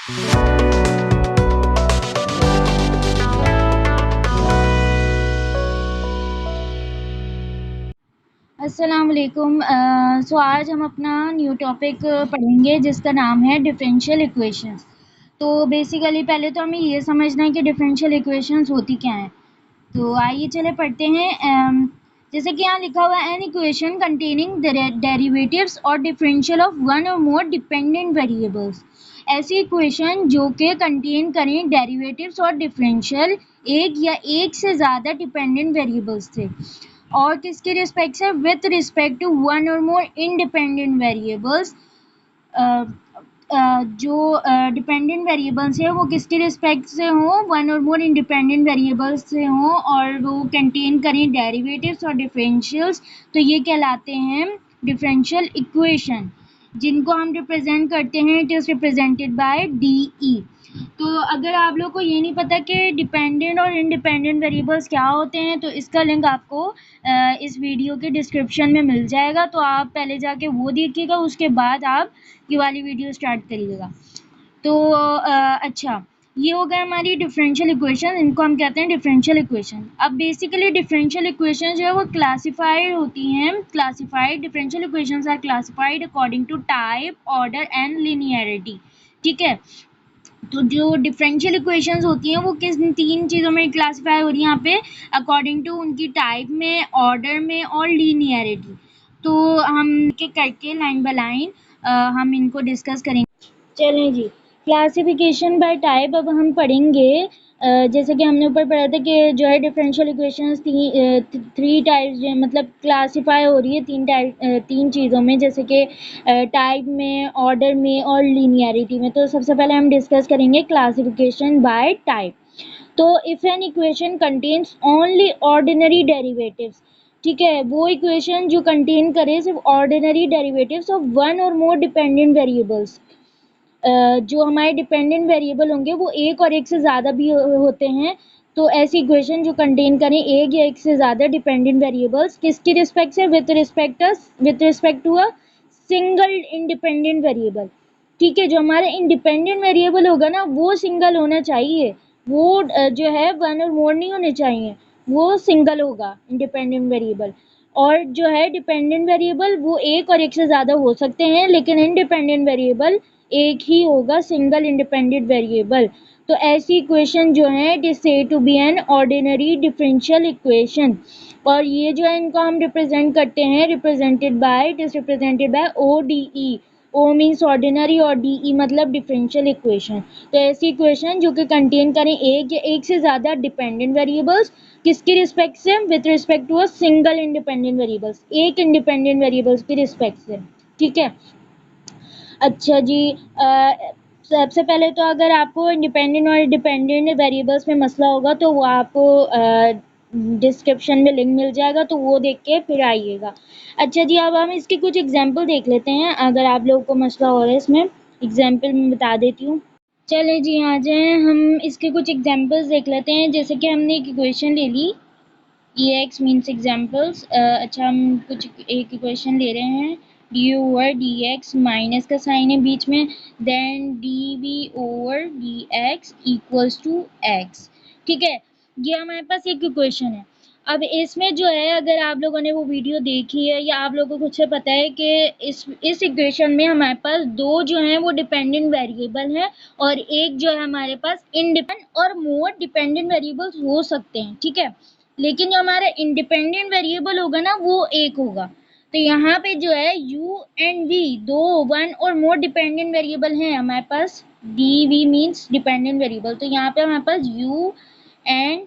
अस्सलाम वालेकुम। आज हम अपना न्यू टॉपिक पढ़ेंगे जिसका नाम है डिफरेंशियल इक्वेशंस। तो बेसिकली पहले तो हमें ये समझना है कि डिफरेंशियल इक्वेशंस होती क्या हैं। तो आइए चले पढ़ते हैं। जैसे कि यहाँ लिखा हुआ है एन इक्वेशन कंटेनिंग डेरिवेटिव्स और डिफरेंशियल ऑफ वन और मोर डिपेंडेंट वेरिएबल्स। ऐसी इक्वेशन जो कि कंटेन करें डेरिवेटिव्स और डिफरेंशियल एक या एक से ज़्यादा डिपेंडेंट वेरिएबल्स से, और किसके रिस्पेक्ट से, विथ रिस्पेक्ट टू वन और मोर इंडिपेंडेंट वेरिएबल्स। जो डिपेंडेंट वेरिएबल्स है वो किसके रिस्पेक्ट से हों, वन और मोर इंडिपेंडेंट वेरिएबल्स से हों, और वो कंटेन करें डेरिवेटिव्स और डिफरेंशियल्स। तो ये कहलाते हैं डिफरेंशियल इक्वेशन, जिनको हम रिप्रेजेंट करते हैं, it is represented by D E. तो अगर आप लोग को ये नहीं पता कि डिपेंडेंट और इंडिपेंडेंट वेरिएबल्स क्या होते हैं, तो इसका लिंक आपको इस वीडियो के डिस्क्रिप्शन में मिल जाएगा। तो आप पहले जाके वो देखिएगा, उसके बाद आप ये वाली वीडियो स्टार्ट करिएगा। तो अच्छा, ये हो गया हमारी डिफरेंशियल इक्वेशन, इनको हम कहते हैं डिफरेंशियल इक्वेशन। अब बेसिकली डिफरेंशियल इक्वेशन जो है वो क्लासिफाइड होती हैं। Classified differential equations are classified according to type, order and linearity. ठीक है, तो जो डिफरेंशियल इक्वेशंस होती हैं वो किस तीन चीज़ों में क्लासिफाई हो रही है यहाँ पे, अकॉर्डिंग टू उनकी टाइप में, ऑर्डर में और लीनियरिटी। तो हम के करके लाइन बाय लाइन हम इनको डिस्कस करेंगे। चलें जी, क्लासिफिकेशन बाय टाइप अब हम पढ़ेंगे। जैसे कि हमने ऊपर पढ़ा था कि जो है डिफरेंशियल इक्वेशंस थ्री टाइप्स जो मतलब क्लासिफाई हो रही है तीन चीज़ों में, जैसे कि टाइप में, ऑर्डर में और लीनियरिटी में। तो सबसे पहले हम डिस्कस करेंगे क्लासिफिकेशन बाय टाइप। तो if an equation contains only ordinary derivatives, ठीक है, वो इक्वेशन जो कंटेन करे सिर्फ ऑर्डिनरी डेरिवेटिव्स ऑफ वन और मोर डिपेंडेंट वेरिएबल्स। जो हमारे डिपेंडेंट वेरिएबल होंगे वो एक और एक से ज़्यादा भी होते हैं। तो ऐसी इक्वेशन जो कंटेन करें एक या एक से ज़्यादा डिपेंडेंट वेरिएबल्स, किसकी रिस्पेक्ट से, with respect to a single independent variable. ठीक है, जो हमारा इंडिपेंडेंट वेरिएबल होगा ना वो सिंगल होना चाहिए, वो जो है वन और मोर नहीं होने चाहिए, वो सिंगल होगा इंडिपेंडेंट वेरिएबल। और जो है डिपेंडेंट वेरिएबल वो एक और एक से ज़्यादा हो सकते हैं, लेकिन इंडिपेंडेंट वेरिएबल एक ही होगा, सिंगल इंडिपेंडेंट वेरिएबल। तो ऐसी इक्वेशन जो है it is said to be an ordinary differential equation. और ये जो है इनको हम रिप्रेजेंट करते हैं, represented by, it is represented by O D E. O means ordinary और डी ई मतलब डिफरेंशियल इक्वेशन। तो ऐसी इक्वेशन जो कि कंटेन करें एक या एक से ज़्यादा डिपेंडेंट वेरिएबल्स, किसकी रिस्पेक्ट से, with respect to a single independent variables, एक इंडिपेंडेंट वेरिएबल्स की रिस्पेक्ट से। ठीक है, अच्छा जी, सबसे पहले तो अगर आपको इंडिपेंडेंट और डिपेंडेंट वेरिएबल्स में मसला होगा तो वो आपको डिस्क्रिप्शन में लिंक मिल जाएगा, तो वो देख के फिर आइएगा। अच्छा जी, अब हम इसके कुछ एग्जांपल देख लेते हैं। अगर आप लोगों को मसला हो रहा है इसमें, एग्जांपल मैं बता देती हूँ। चले जी, आ जाएँ, हम इसके कुछ एग्जांपल्स देख लेते हैं। जैसे कि हमने एक इक्वेशन ले ली, EX मीन्स एग्जाम्पल्स। अच्छा, हम कुछ एक इक्वेशन ले रहे हैं, D over D X, minus का साइन है बीच में, then D V over D X equals to X. ठीक है, ये हमारे पास एक इक्वेशन है। अब इसमें जो है, अगर आप लोगों ने वो वीडियो देखी है या आप लोगों को खुद से पता है कि इस इक्वेशन में हमारे पास दो जो हैं वो डिपेंडेंट वेरिएबल हैं, और एक जो है हमारे पास इंडिपेंडेंट और मोर डिपेंडेंट वेरिएबल्स हो सकते हैं। ठीक है, लेकिन जो हमारा इंडिपेंडेंट वेरिएबल होगा ना वो एक होगा। तो यहाँ पे जो है u एंड v दो वन और मोर डिपेंडेंट वेरिएबल हैं हमारे पास, dv मीन्स डिपेंडेंट वेरिएबल। तो यहाँ पे हमारे पास u एंड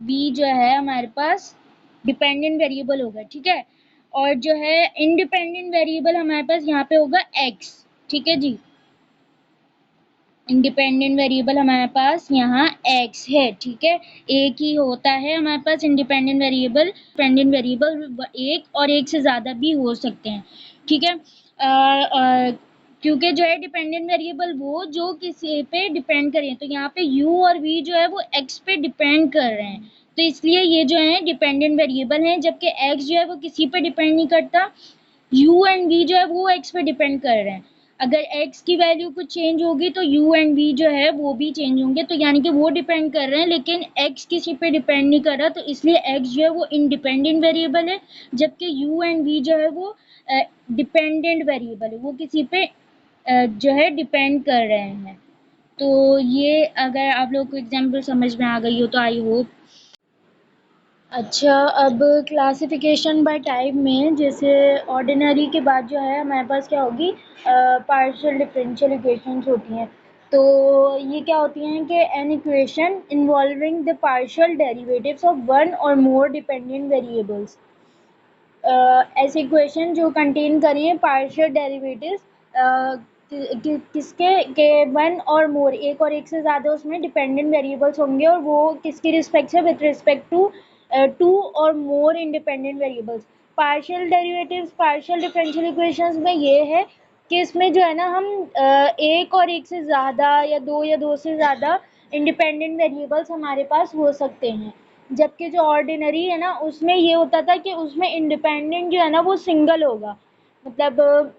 v जो है हमारे पास डिपेंडेंट वेरिएबल होगा। ठीक है, और जो है इंडिपेंडेंट वेरिएबल हमारे पास यहाँ पे होगा x। ठीक है जी, इंडिपेंडेंट वेरिएबल हमारे पास यहाँ x है। ठीक है, एक ही होता है हमारे पास इंडिपेंडेंट वेरिएबल। डिपेंडेंट वेरिएबल एक और एक से ज़्यादा भी हो सकते हैं। ठीक है, क्योंकि जो है डिपेंडेंट वेरिएबल वो जो किसी पे डिपेंड करें, तो यहाँ पे u और v जो है वो x पे डिपेंड कर रहे हैं, तो इसलिए ये जो है डिपेंडेंट वेरिएबल हैं। जबकि x जो है वो किसी पे डिपेंड नहीं करता, u एंड v जो है वो x पे डिपेंड कर रहे हैं। अगर x की वैल्यू कुछ चेंज होगी तो u एंड v जो है वो भी चेंज होंगे, तो यानी कि वो डिपेंड कर रहे हैं, लेकिन x किसी पे डिपेंड नहीं कर रहा, तो इसलिए x जो है वो इंडिपेंडेंट वेरिएबल है, जबकि u एंड v जो है वो डिपेंडेंट वेरिएबल है, वो किसी पे जो है डिपेंड कर रहे हैं। तो ये अगर आप लोग को एग्जाम्पल समझ में आ गई हो तो आई होप। अच्छा, अब क्लासिफिकेशन बाय टाइप में जैसे ऑर्डिनरी के बाद जो है हमारे पास क्या होगी, पार्शियल डिफरेंशियल इक्वेशंस होती हैं। तो ये क्या होती हैं कि an equation involving the partial derivatives of one और मोर डिपेंडेंट वेरिएबल्स, ऐसे इक्वेशन जो कंटेन करें पार्शियल डेरिवेटिव्स किसके के वन और मोर, एक और एक से ज़्यादा उसमें डिपेंडेंट वेरिएबल्स होंगे, और वो किसकी रिस्पेक्ट से, विथ रिस्पेक्ट टू टू और more independent variables. Partial derivatives partial differential equations में ये है कि इसमें जो है ना हम एक और एक से ज़्यादा या दो से ज़्यादा इंडिपेंडेंट वेरिएबल्स हमारे पास हो सकते हैं, जबकि जो ऑर्डिनरी है ना उसमें ये होता था कि उसमें इंडिपेंडेंट जो है ना वो सिंगल होगा, मतलब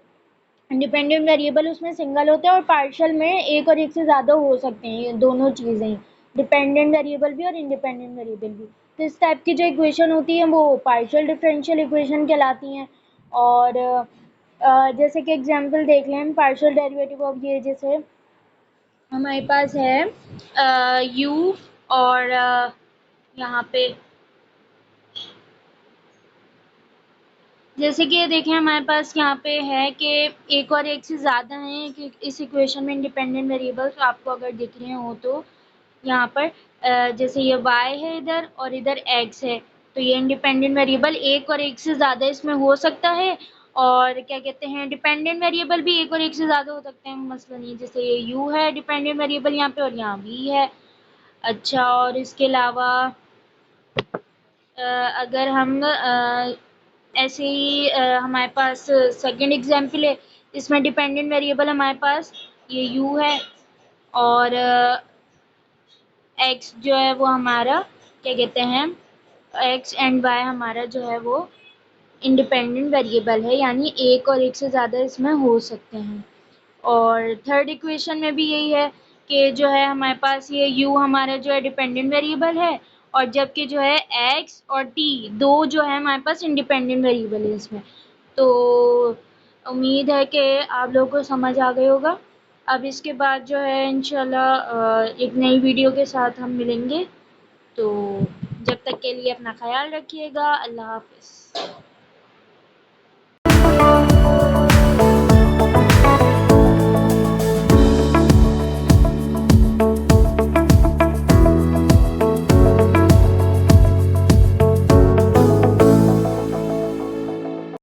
इंडिपेंडेंट वेरिएबल उसमें सिंगल होते हैं, और पार्शियल में एक और एक से ज़्यादा हो सकते हैं, ये दोनों चीज़ें, डिपेंडेंट वेरिएबल भी और इंडिपेंडेंट वेरिएबल भी। तो इस टाइप की जो इक्वेशन होती है वो पार्शियल डिफरेंशियल इक्वेशन कहलाती हैं। और जैसे कि एग्जांपल देख लें हम, पार्शियल डेरिवेटिव ऑफ ये, जैसे हमारे पास है u और यहाँ पे जैसे कि ये देखें हमारे पास यहाँ पे है कि एक और एक से ज़्यादा हैं कि इस इक्वेशन में इंडिपेंडेंट वेरिएबल्स आपको अगर दिख रहे हो तो यहाँ पर जैसे ये y है इधर और इधर x है, तो ये इंडिपेंडेंट वेरिएबल एक और एक से ज़्यादा इसमें हो सकता है, और क्या कहते हैं डिपेंडेंट वेरिएबल भी एक और एक से ज़्यादा हो सकते हैं, मसलन ये जैसे ये u है डिपेंडेंट वेरिएबल यहाँ पे, और यहाँ v है। अच्छा, और इसके अलावा अगर हम ऐसे ही हमारे पास सेकंड एग्जांपल है, इसमें डिपेंडेंट वेरिएबल हमारे पास ये u है, और x जो है वो हमारा क्या कहते हैं x एंड y हमारा जो है वो इंडिपेंडेंट वेरिएबल है, यानी एक और एक से ज़्यादा इसमें हो सकते हैं। और थर्ड इक्वेशन में भी यही है कि जो है हमारे पास ये u हमारा जो है डिपेंडेंट वेरिएबल है, और जबकि जो है x और t दो जो है हमारे पास इंडिपेंडेंट वेरिएबल है इसमें। तो उम्मीद है कि आप लोगों को समझ आ गया होगा। अब इसके बाद जो है इंशाल्लाह एक नई वीडियो के साथ हम मिलेंगे, तो जब तक के लिए अपना ख्याल रखिएगा। अल्लाह हाफ़िज़।